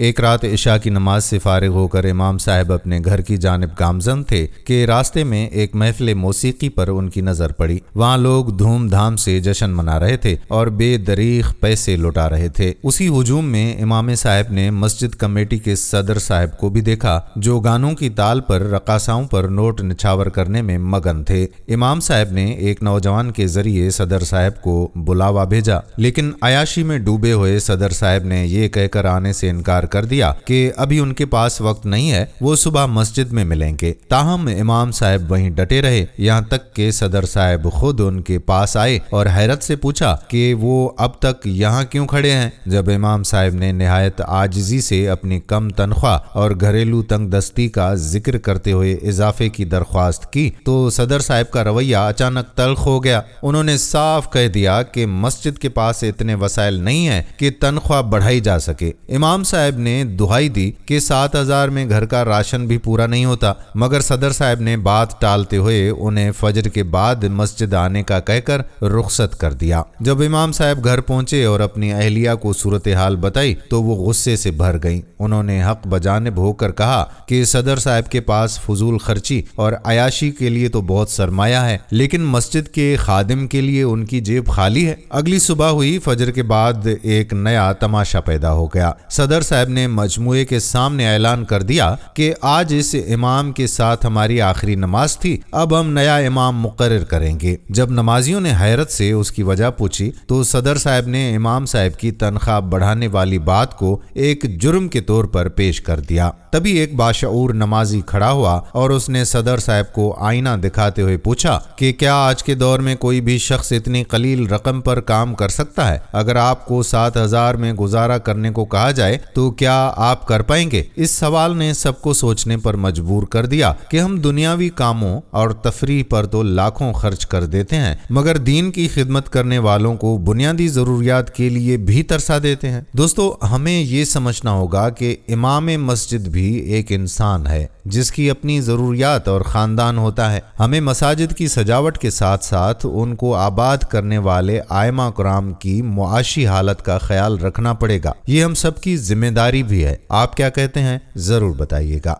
ایک رات عشاء کی نماز سے فارغ ہو کر امام صاحب اپنے گھر کی جانب گامزن تھے کہ راستے میں ایک محفل موسیقی پر ان کی نظر پڑی۔ وہاں لوگ دھوم دھام سے جشن منا رہے تھے اور بے دریغ پیسے لٹا رہے تھے۔ اسی ہجوم میں امام صاحب نے مسجد کمیٹی کے صدر صاحب کو بھی دیکھا جو گانوں کی تال پر رقاصاؤں پر نوٹ نچھاور کرنے میں مگن تھے۔ امام صاحب نے ایک نوجوان کے ذریعے صدر صاحب کو بلاوا بھیجا، لیکن عیاشی میں ڈوبے ہوئے صدر صاحب نے یہ کہہ کر آنے سے انکار کر دیا کہ ابھی ان کے پاس وقت نہیں ہے، وہ صبح مسجد میں ملیں گے۔ تاہم امام صاحب وہیں ڈٹے رہے، یہاں تک کہ صدر صاحب خود ان کے پاس آئے اور حیرت سے پوچھا کہ وہ اب تک یہاں کیوں کھڑے ہیں۔ جب امام صاحب نے نہایت عاجزی سے اپنی کم تنخواہ اور گھریلو تنگ دستی کا ذکر کرتے ہوئے اضافے کی درخواست کی تو صدر صاحب کا رویہ اچانک تلخ ہو گیا۔ انہوں نے صاف کہہ دیا کہ مسجد کے پاس اتنے وسائل نہیں ہیں کہ تنخواہ بڑھائی جا سکے۔ امام صاحب نے دہائی دی کہ 7,000 میں گھر کا راشن بھی پورا نہیں ہوتا، مگر صدر صاحب نے بات ٹالتے ہوئے انہیں فجر کے بعد مسجد آنے کا کہہ کر رخصت کر دیا۔ جب امام صاحب گھر پہنچے اور اپنی اہلیہ کو صورتحال بتائی تو وہ غصے سے بھر گئیں۔ انہوں نے حق بجانب ہو کر کہا کہ صدر صاحب کے پاس فضول خرچی اور عیاشی کے لیے تو بہت سرمایہ ہے، لیکن مسجد کے خادم کے لیے ان کی جیب خالی ہے۔ اگلی صبح ہوئی، فجر کے بعد ایک نیا تماشا پیدا ہو گیا۔ صدر صاحب نے مجموعے کے سامنے اعلان کر دیا کہ آج اس امام کے ساتھ ہماری آخری نماز تھی، اب ہم نیا امام مقرر کریں گے۔ جب نمازیوں نے حیرت سے اس کی وجہ پوچھی تو صدر صاحب نے امام صاحب کی تنخواہ بڑھانے والی بات کو ایک جرم کے طور پر پیش کر دیا۔ تبھی ایک باشعور نمازی کھڑا ہوا اور اس نے صدر صاحب کو آئینہ دکھاتے ہوئے پوچھا کہ کیا آج کے دور میں کوئی بھی شخص اتنی قلیل رقم پر کام کر سکتا ہے؟ اگر آپ کو 7,000 میں گزارا کرنے کو کہا جائے تو کیا آپ کر پائیں گے؟ اس سوال نے سب کو سوچنے پر مجبور کر دیا کہ ہم دنیاوی کاموں اور تفریح پر تو لاکھوں خرچ کر دیتے ہیں، مگر دین کی خدمت کرنے والوں کو بنیادی ضروریات کے لیے بھی ترسا دیتے ہیں۔ دوستو، ہمیں یہ سمجھنا ہوگا کہ امام مسجد بھی ایک انسان ہے جس کی اپنی ضروریات اور خاندان ہوتا ہے۔ ہمیں مساجد کی سجاوٹ کے ساتھ ساتھ ان کو آباد کرنے والے ائمہ کرام کی معاشی حالت کا خیال رکھنا پڑے گا۔ یہ ہم سب کی ذمہ داری بھی ہے۔ آپ کیا کہتے ہیں؟ ضرور بتائیے گا۔